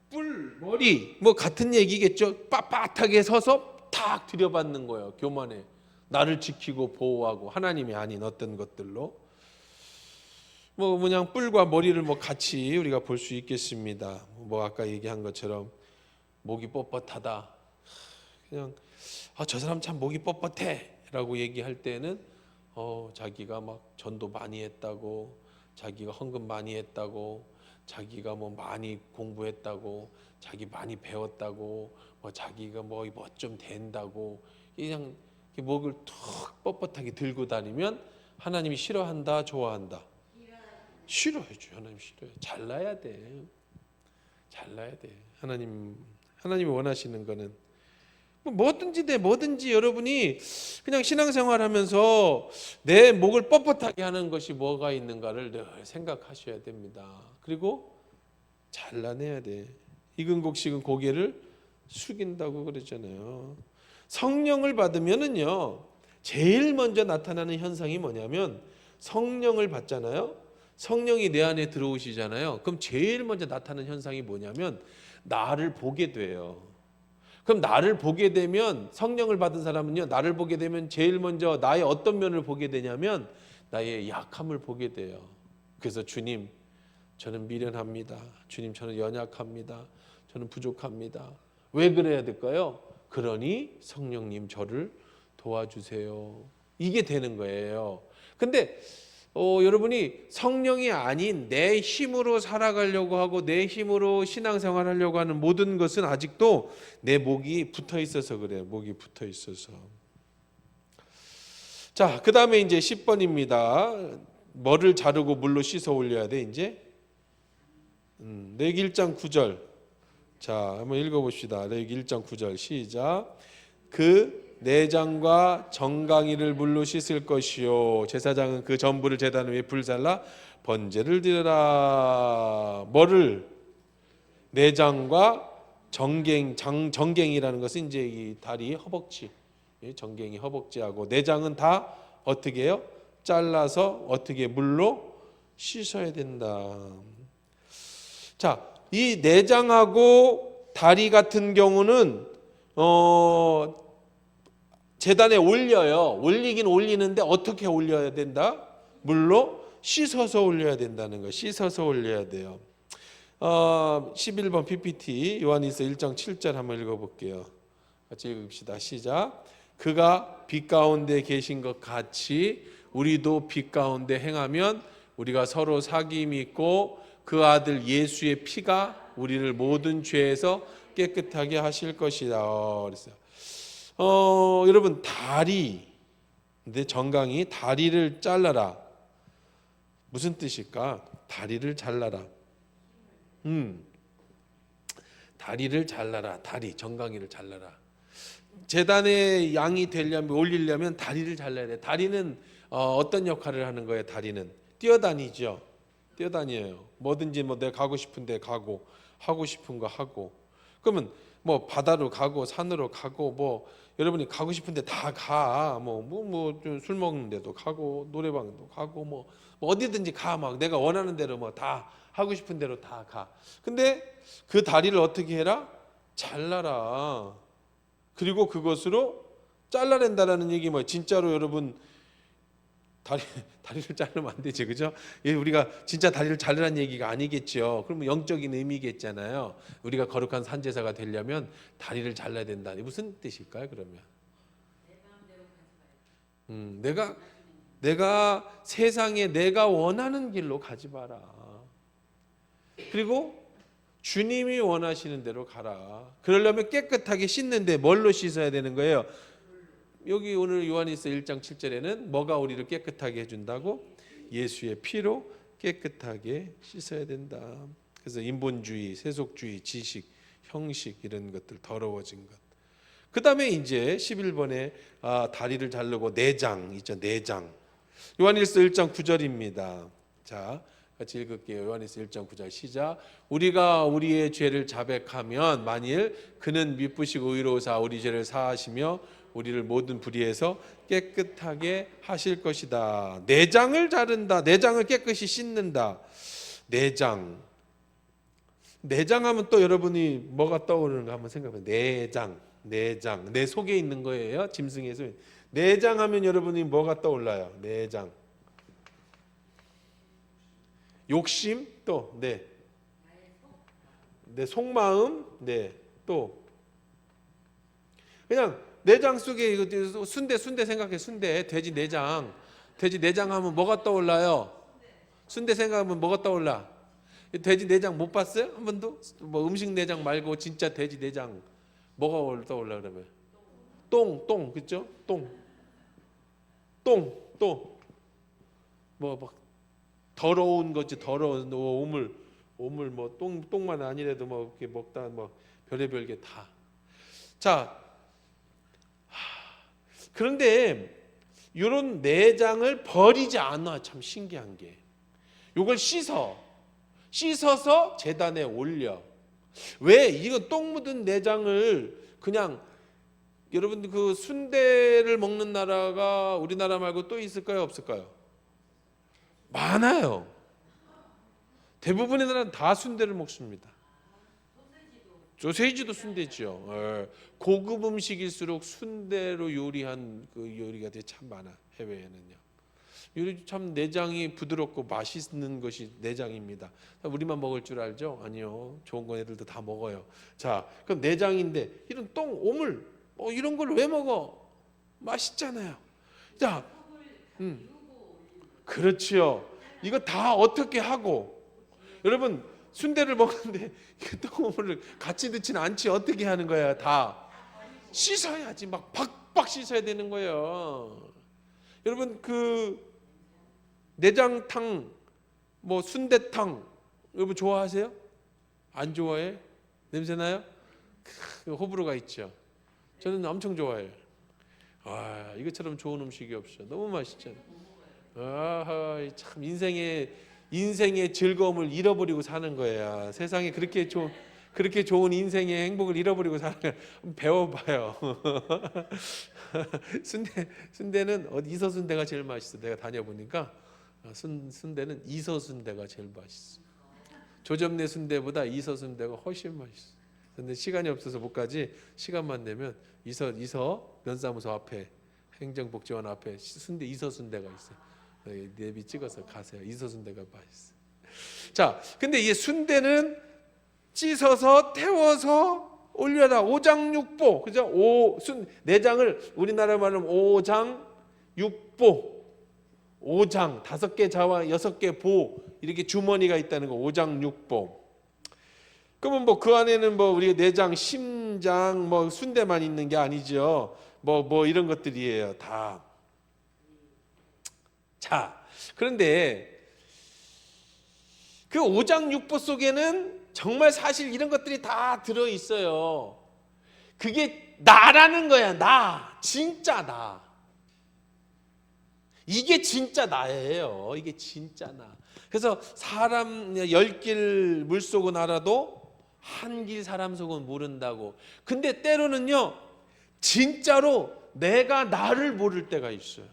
뿔, 머리 같은 얘기겠죠. 빳빳하게 서서 탁 들여받는 거예요. 교만해. 나를 지키고 보호하고 하나님이 아닌 어떤 것들로. 그냥 뿔과 머리를 같이 우리가 볼 수 있겠습니다. 아까 얘기한 것처럼 목이 뻣뻣하다. 그냥 저 사람 참 목이 뻣뻣해라고 얘기할 때는 자기가 막 전도 많이 했다고, 자기가 헌금 많이 했다고, 자기가 많이 공부했다고, 자기 많이 배웠다고, 자기가 좀 된다고, 그냥 목을 툭 뻣뻣하게 들고 다니면 하나님이 싫어한다, 좋아한다? 싫어해줘. 하나님 싫어해. 잘라야 돼. 하나님이 원하시는 거는 뭐든지 여러분이 그냥 신앙생활하면서 내 목을 뻣뻣하게 하는 것이 뭐가 있는가를 늘 생각하셔야 됩니다. 그리고 잘라내야 돼. 익은 곡식은 고개를 숙인다고 그러잖아요. 성령을 받으면은요, 제일 먼저 나타나는 현상이 뭐냐면, 성령을 받잖아요. 성령이 내 안에 들어오시잖아요. 그럼 제일 먼저 나타나는 현상이 뭐냐면 나를 보게 돼요. 그럼 나를 보게 되면, 성령을 받은 사람은요, 나를 보게 되면 제일 먼저 나의 어떤 면을 보게 되냐면 나의 약함을 보게 돼요. 그래서 주님, 저는 미련합니다. 주님, 저는 연약합니다. 저는 부족합니다. 왜 그래야 될까요? 그러니 성령님 저를 도와주세요. 이게 되는 거예요. 근데 여러분이 성령이 아닌 내 힘으로 살아가려고 하고 내 힘으로 신앙생활 하려고 하는 모든 것은 아직도 내 목이 붙어 있어서 그래요. 목이 붙어 있어서. 자, 그 다음에 이제 10번입니다. 뭐를 자르고 물로 씻어 올려야 돼, 이제? 레위기 1장 9절. 자, 한번 읽어봅시다. 레위기 1장 9절 시작. 그 내장과 정강이를 물로 씻을 것이요, 제사장은 그 전부를 제단 위에 불살라 번제를 드려라. 뭐를? 내장과 정갱이라는 것은 이제 이 다리, 허벅지, 정갱이, 허벅지하고 내장은 다 어떻게 해요? 잘라서 어떻게 물로 씻어야 된다. 자, 이 내장하고 다리 같은 경우는 제단에 올려요. 올리긴 올리는데 어떻게 올려야 된다? 물로 씻어서 올려야 된다는 거. 씻어서 올려야 돼요. 11번 PPT 요한일서 1장 7절 한번 읽어볼게요. 같이 읽읍시다. 시작. 그가 빛 가운데 계신 것 같이 우리도 빛 가운데 행하면 우리가 서로 사귐이 있고 그 아들 예수의 피가 우리를 모든 죄에서 깨끗하게 하실 것이다. 그랬어요. 여러분 다리, 근데 정강이 다리를 잘라라. 무슨 뜻일까? 다리를 잘라라. 다리를 잘라라. 다리, 정강이를 잘라라. 제단에 양이 되려면 올리려면 다리를 잘라야 돼. 다리는 어떤 역할을 하는 거예요? 다리는 뛰어다니죠. 뛰어다녀요. 뭐든지 뭐 내가 가고 싶은데 가고 하고 싶은 거 하고. 그러면 뭐 바다로 가고 산으로 가고 뭐 여러분이 가고 싶은데 다 가. 뭐 술 먹는 데도 가고 노래방도 가고 뭐 어디든지 가. 막 내가 원하는 대로 뭐 다 하고 싶은 대로 다 가. 근데 그 다리를 어떻게 해라? 잘라라. 그리고 그것으로 잘라낸다라는 얘기 뭐 진짜로 여러분 다리를 자르면 안 되지, 그죠? 우리가 진짜 다리를 자르라는 얘기가 아니겠죠. 그러면 영적인 의미겠잖아요. 우리가 거룩한 산제사가 되려면 다리를 잘라야 된다. 무슨 뜻일까요? 그러면 내가 세상에 내가 원하는 길로 가지 마라. 그리고 주님이 원하시는 대로 가라. 그러려면 깨끗하게 씻는데 뭘로 씻어야 되는 거예요? 여기 오늘 요한일서 1장 7절에는 뭐가 우리를 깨끗하게 해준다고? 예수의 피로 깨끗하게 씻어야 된다. 그래서 인본주의, 세속주의, 지식, 형식 이런 것들 더러워진 것. 그 다음에 이제 11번에 다리를 자르고 내장 있죠. 내장. 요한일서 1장 9절입니다. 자, 같이 읽을게요. 요한일서 1장 9절 시작. 우리가 우리의 죄를 자백하면 만일 그는 미쁘시고 의로우사 우리 죄를 사하시며 우리를 모든 불의에서 깨끗하게 하실 것이다. 내장을 자른다. 내장을 깨끗이 씻는다. 내장. 내장하면 또 여러분이 뭐가 떠오르는가 한번 생각해봐요. 내장. 내 속에 있는 거예요. 짐승에서. 내장하면 여러분이 뭐가 떠올라요? 내장. 욕심 또 내 속마음 또 그냥 내장 속에 이거 순대 생각해. 순대 돼지 내장 하면 뭐가 떠올라요? 순대 생각하면 뭐가 떠올라? 돼지 내장 못 봤어요? 한 번도? 뭐 음식 내장 말고 진짜 돼지 내장 뭐가 떠올라 그러면? 똥 그렇죠? 똥 뭐 막 더러운 거지. 더러운 오물 뭐 똥만 아니라도 뭐 이렇게 먹다 뭐 별의별 게 다. 자, 그런데 이런 내장을 버리지 않아. 참 신기한 게 이걸 씻어서 제단에 올려. 왜? 이거 똥 묻은 내장을 그냥 여러분들 그 순대를 먹는 나라가 우리나라 말고 또 있을까요? 없을까요? 많아요. 대부분의 나라는 다 순대를 먹습니다. 소세지도 순대죠. 고급 음식일수록 순대로 요리한 그 요리가 되게 참 많아. 해외에는요. 요리 참 내장이 부드럽고 맛있는 것이 내장입니다. 우리만 먹을 줄 알죠? 아니요. 좋은 건 애들도 다 먹어요. 자, 그럼 내장인데 이런 똥, 오물 이런 걸 왜 먹어? 맛있잖아요. 자, 그렇지요. 이거 다 어떻게 하고 여러분 순대를 먹는데 똥오물을 같이 넣지는 않지. 어떻게 하는 거야? 다 씻어야지. 막 박박 씻어야 되는 거예요. 여러분 그 내장탕 뭐 순대탕 여러분 좋아하세요? 안 좋아해? 냄새 나요? 호불호가 있죠. 저는 엄청 좋아해요. 이것처럼 좋은 음식이 없어. 너무 맛있잖아요. 참 인생의 즐거움을 잃어버리고 사는 거야. 세상에 그렇게 좋은 인생의 행복을 잃어버리고 사는 거야. 배워봐요. 순대는 이서순대가 제일 맛있어. 내가 다녀보니까 순대는 이서순대가 제일 맛있어. 조점내 순대보다 이서순대가 훨씬 맛있어. 근데 시간이 없어서 못 가지. 시간만 내면 이서 면사무소 앞에 행정복지원 앞에 순대 이서순대가 있어요. 내비 찍어서 가세요. 이서순대가 맛있어. 자, 근데 이 순대는 찢어서 태워서 올려라. 오장육보. 그죠? 내장을 우리나라 말로 오장육보. 5장, 5개 자와 6개 보, 이렇게 주머니가 있다는 거. 오장육보. 그러면 뭐 그 안에는 뭐 우리가 내장, 심장, 뭐 순대만 있는 게 아니죠. 뭐 이런 것들이에요. 다. 자, 그런데 그 오장육보 속에는 정말 사실 이런 것들이 다 들어 있어요. 그게 나라는 거야. 나. 진짜 나. 이게 진짜 나예요. 이게 진짜 나. 그래서 사람 10길 물속은 알아도 한 길 사람 속은 모른다고. 근데 때로는요, 진짜로 내가 나를 모를 때가 있어요.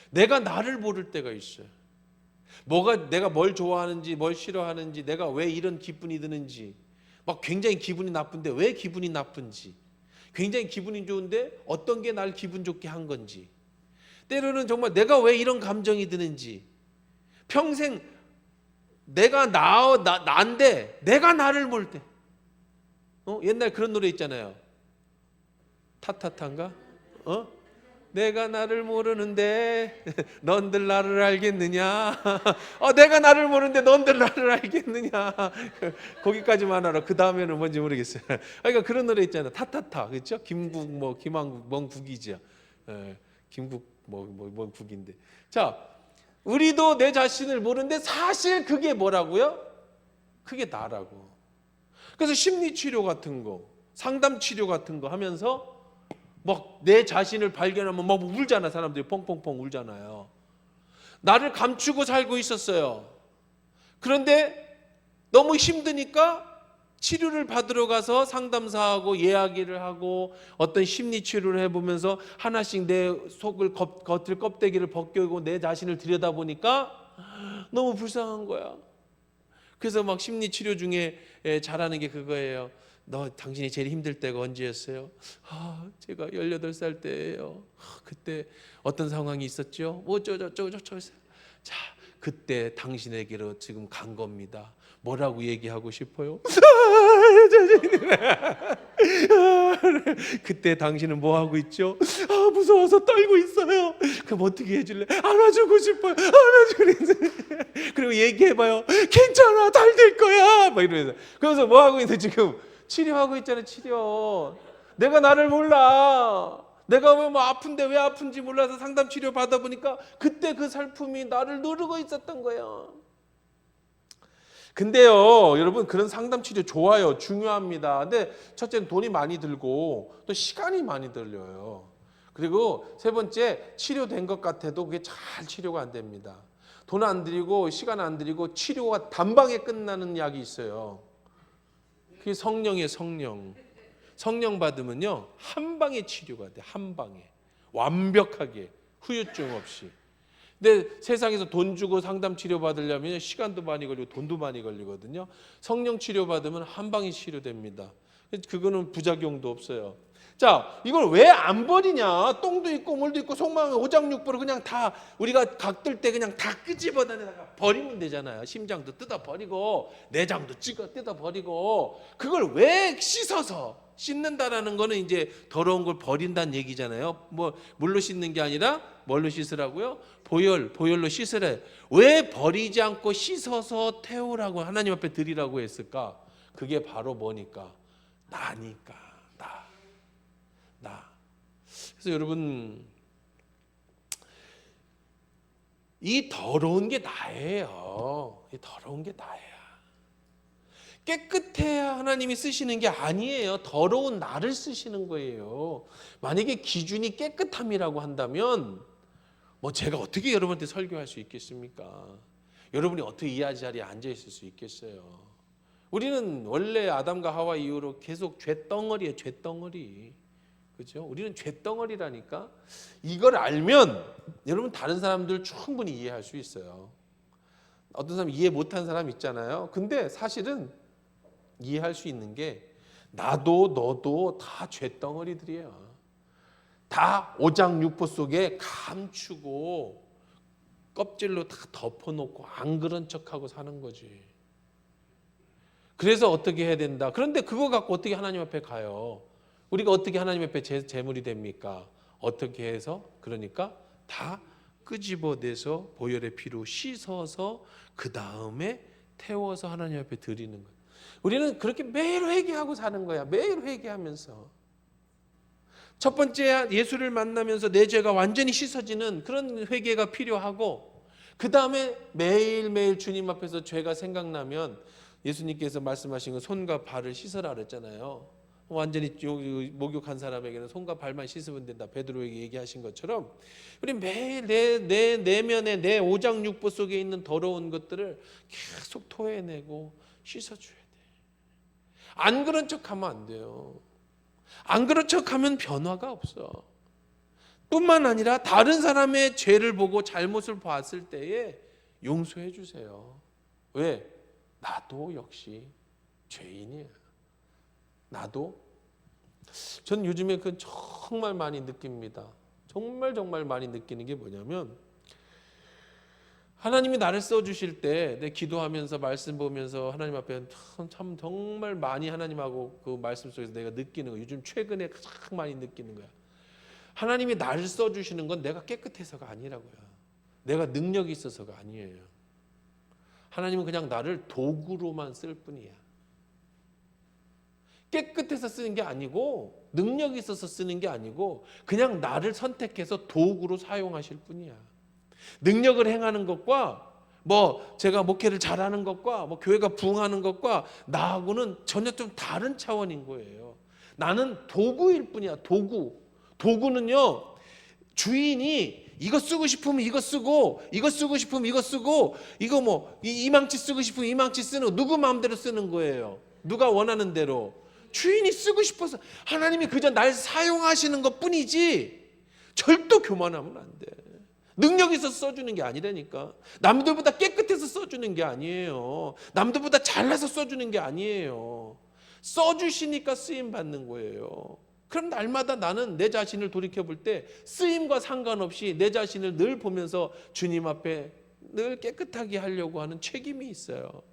내가 나를 모를 때가 있어요. 내가 뭘 좋아하는지, 뭘 싫어하는지, 내가 왜 이런 기분이 드는지, 막 굉장히 기분이 나쁜데 왜 기분이 나쁜지, 굉장히 기분이 좋은데 어떤 게 날 기분 좋게 한 건지, 때로는 정말 내가 왜 이런 감정이 드는지, 평생 내가 나인데 내가 나를 모를 때. 옛날 그런 노래 있잖아요. 타타타인가? 내가 나를 모르는데 넌들 나를 알겠느냐? 내가 나를 모르는데 넌들 나를 알겠느냐? 거기까지만 알아. 그 다음에는 뭔지 모르겠어요. 그러니까 그런 노래 있잖아요. 타타타, 그렇죠? 김국, 김한국, 뭔 국이죠? 김국, 뭔 국인데. 자, 우리도 내 자신을 모르는데 사실 그게 뭐라고요? 그게 나라고. 그래서 심리치료 같은 거, 상담치료 같은 거 하면서 막 내 자신을 발견하면 막 울잖아. 사람들이 펑펑펑 울잖아요. 나를 감추고 살고 있었어요. 그런데 너무 힘드니까 치료를 받으러 가서 상담사하고 이야기를 하고 어떤 심리치료를 해보면서 하나씩 내 속을 겉을 껍데기를 벗겨고 내 자신을 들여다보니까 너무 불쌍한 거야. 그래서 막 심리치료 중에 잘하는 게 그거예요. 당신이 제일 힘들 때가 언제였어요? 제가 18살 때예요. 그때 어떤 상황이 있었죠? 자, 그때 당신에게로 지금 간 겁니다. 뭐라고 얘기하고 싶어요? 그때 당신은 뭐 하고 있죠? 무서워서 떨고 있어요. 그럼 어떻게 해줄래? 안아주고 싶어요. 그리고 얘기해봐요. 괜찮아, 잘 될 거야. 막 이러면서. 그래서 뭐 하고 있는데 지금 치료하고 있잖아요. 치료. 내가 나를 몰라. 내가 왜 아픈데 왜 아픈지 몰라서 상담 치료 받아보니까 그때 그 살픔이 나를 누르고 있었던 거예요. 근데요, 여러분, 그런 상담 치료 좋아요. 중요합니다. 근데 첫째는 돈이 많이 들고 또 시간이 많이 들려요. 그리고 세 번째, 치료된 것 같아도 그게 잘 치료가 안 됩니다. 돈 안 들이고 시간 안 들이고 치료가 단방에 끝나는 약이 있어요. 그게 성령이에요. 성령 받으면요, 한 방에 치료가 돼. 한 방에. 완벽하게. 후유증 없이. 근데 세상에서 돈 주고 상담 치료 받으려면 시간도 많이 걸리고 돈도 많이 걸리거든요. 성령 치료 받으면 한 방에 치료됩니다. 그거는 부작용도 없어요. 자, 이걸 왜 안 버리냐? 똥도 있고 물도 있고 속마음에 오장육부를 그냥 다 우리가 각들 때 그냥 다 끄집어내다가 버리면 되잖아요. 심장도 뜯어 버리고 내장도 뜯어 버리고, 그걸 왜 씻는다라는 거는 이제 더러운 걸 버린다는 얘기잖아요. 물로 씻는 게 아니라 뭘로 씻으라고요? 보혈로 씻으래. 왜 버리지 않고 씻어서 태우라고 하나님 앞에 드리라고 했을까? 그게 바로 뭐니까? 나니까. 나. 그래서 여러분, 이 더러운 게 나예요. 이 더러운 게 나야. 깨끗해야 하나님이 쓰시는 게 아니에요. 더러운 나를 쓰시는 거예요. 만약에 기준이 깨끗함이라고 한다면 제가 어떻게 여러분한테 설교할 수 있겠습니까? 여러분이 어떻게 이 자리에 앉아 있을 수 있겠어요? 우리는 원래 아담과 하와 이후로 계속 죄덩어리예요. 죄덩어리. 그렇죠? 우리는 죄덩어리라니까. 이걸 알면 여러분 다른 사람들 충분히 이해할 수 있어요. 어떤 사람 이해 못한 사람 있잖아요. 근데 사실은 이해할 수 있는 게 나도 너도 다 죄덩어리들이야. 다 오장육부 속에 감추고 껍질로 다 덮어놓고 안 그런 척하고 사는 거지. 그래서 어떻게 해야 된다. 그런데 그거 갖고 어떻게 하나님 앞에 가요? 우리가 어떻게 하나님 앞에 제물이 됩니까? 어떻게 해서? 그러니까 다 끄집어내서 보혈의 피로 씻어서 그 다음에 태워서 하나님 앞에 드리는 거예요. 우리는 그렇게 매일 회개하고 사는 거야. 매일 회개하면서. 첫 번째 예수를 만나면서 내 죄가 완전히 씻어지는 그런 회개가 필요하고, 그 다음에 매일매일 주님 앞에서 죄가 생각나면 예수님께서 말씀하신 건 손과 발을 씻으라 그랬잖아요. 완전히 목욕한 사람에게는 손과 발만 씻으면 된다. 베드로에게 얘기하신 것처럼 우리 매일 내 내면에 내 오장육부 속에 있는 더러운 것들을 계속 토해내고 씻어줘야 돼. 안 그런 척하면 안 돼요. 안 그런 척하면 변화가 없어. 뿐만 아니라 다른 사람의 죄를 보고 잘못을 봤을 때에 용서해 주세요. 왜? 나도 역시 죄인이야. 나도. 전 요즘에 그 정말 많이 느낍니다. 정말 많이 느끼는 게 뭐냐면, 하나님이 나를 써주실 때 내 기도하면서 말씀 보면서 하나님 앞에 참 정말 많이 하나님하고 그 말씀 속에서 내가 느끼는 거, 요즘 최근에 가장 많이 느끼는 거야. 하나님이 나를 써주시는 건 내가 깨끗해서가 아니라고요. 내가 능력이 있어서가 아니에요. 하나님은 그냥 나를 도구로만 쓸 뿐이야. 깨끗해서 쓰는 게 아니고, 능력이 있어서 쓰는 게 아니고, 그냥 나를 선택해서 도구로 사용하실 뿐이야. 능력을 행하는 것과 제가 목회를 잘하는 것과 교회가 부흥하는 것과 나하고는 전혀 좀 다른 차원인 거예요. 나는 도구일 뿐이야. 도구는요, 주인이 이거 쓰고 싶으면 이거 쓰고, 이거 쓰고 싶으면 이거 쓰고, 이거 이망치 쓰고 싶으면 이망치 쓰는 거, 누구 마음대로 쓰는 거예요. 누가 원하는 대로. 주인이 쓰고 싶어서. 하나님이 그저 날 사용하시는 것 뿐이지 절도 교만하면 안 돼. 능력이 있어서 써주는 게 아니라니까. 남들보다 깨끗해서 써주는 게 아니에요. 남들보다 잘나서 써주는 게 아니에요. 써주시니까 쓰임받는 거예요. 그럼 날마다 나는 내 자신을 돌이켜볼 때 쓰임과 상관없이 내 자신을 늘 보면서 주님 앞에 늘 깨끗하게 하려고 하는 책임이 있어요.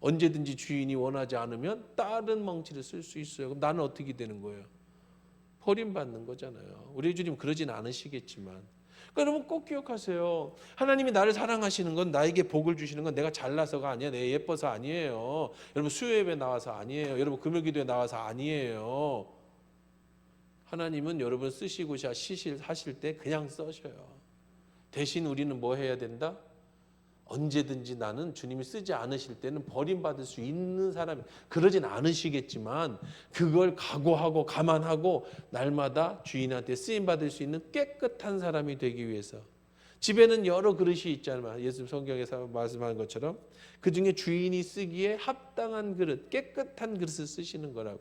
언제든지 주인이 원하지 않으면 다른 멍치를 쓸 수 있어요. 그럼 나는 어떻게 되는 거예요? 버림받는 거잖아요. 우리 주님 그러진 않으시겠지만. 그러니까 여러분 꼭 기억하세요. 하나님이 나를 사랑하시는 건, 나에게 복을 주시는 건 내가 잘나서가 아니야. 내가 예뻐서 아니에요. 여러분 수요예배 나와서 아니에요. 여러분 금요기도에 나와서 아니에요. 하나님은 여러분 쓰시고자 하실 때 그냥 써셔요. 대신 우리는 뭐 해야 된다? 언제든지 나는 주님이 쓰지 않으실 때는 버림받을 수 있는 사람이, 그러진 않으시겠지만 그걸 각오하고 감안하고 날마다 주인한테 쓰임받을 수 있는 깨끗한 사람이 되기 위해서. 집에는 여러 그릇이 있잖아요. 예수 성경에서 말씀하는 것처럼 그 중에 주인이 쓰기에 합당한 그릇, 깨끗한 그릇을 쓰시는 거라고.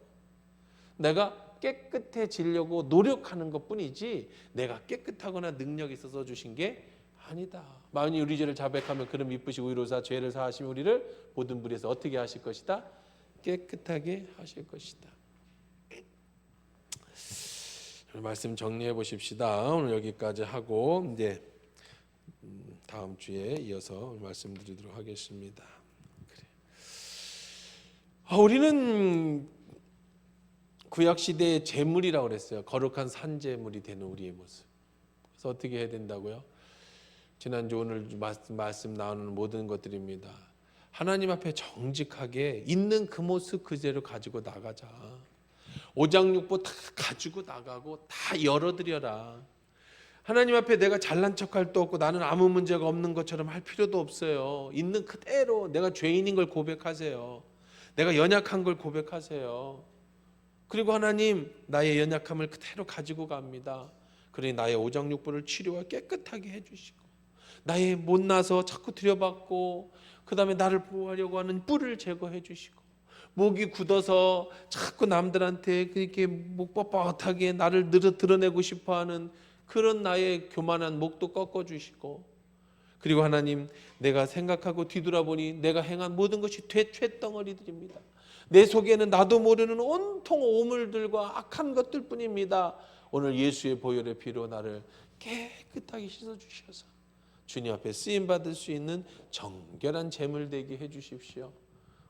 내가 깨끗해지려고 노력하는 것뿐이지 내가 깨끗하거나 능력이 있어서 주신 게 아니다. 만일 우리 죄를 자백하면 그는 미쁘시고 의로사 죄를 사하시면 우리를 모든 불에서 어떻게 하실 것이다? 깨끗하게 하실 것이다. 말씀 정리해 보십시다. 오늘 여기까지 하고 이제 다음 주에 이어서 말씀드리도록 하겠습니다. 우리는 구약 시대의 제물이라고 그랬어요. 거룩한 산제물이 되는 우리의 모습. 그래서 어떻게 해야 된다고요? 지난주 오늘 말씀 나오는 모든 것들입니다. 하나님 앞에 정직하게 있는 그 모습 그대로 가지고 나가자. 오장육부 다 가지고 나가고 다 열어드려라. 하나님 앞에 내가 잘난 척할 도 없고 나는 아무 문제가 없는 것처럼 할 필요도 없어요. 있는 그대로 내가 죄인인 걸 고백하세요. 내가 연약한 걸 고백하세요. 그리고 하나님, 나의 연약함을 그대로 가지고 갑니다. 그러니 나의 오장육부를 치료와 깨끗하게 해주시고, 나의 못나서 자꾸 들여받고, 그 다음에 나를 보호하려고 하는 뿔을 제거해 주시고, 목이 굳어서 자꾸 남들한테 그렇게 목 뻣뻣하게 나를 드러내고 싶어하는 그런 나의 교만한 목도 꺾어주시고, 그리고 하나님, 내가 생각하고 뒤돌아보니 내가 행한 모든 것이 쇳덩어리들입니다. 내 속에는 나도 모르는 온통 오물들과 악한 것들 뿐입니다. 오늘 예수의 보혈의 피로 나를 깨끗하게 씻어주셔서 주님 앞에 쓰임받을 수 있는 정결한 제물 되게 해주십시오.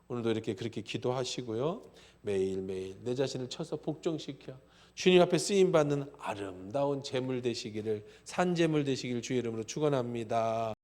오늘도 이렇게 그렇게 기도하시고요. 매일매일 내 자신을 쳐서 복종시켜 주님 앞에 쓰임 받는 아름다운 제물 되시기를, 산 제물 되시기를 주의 이름으로 축원합니다.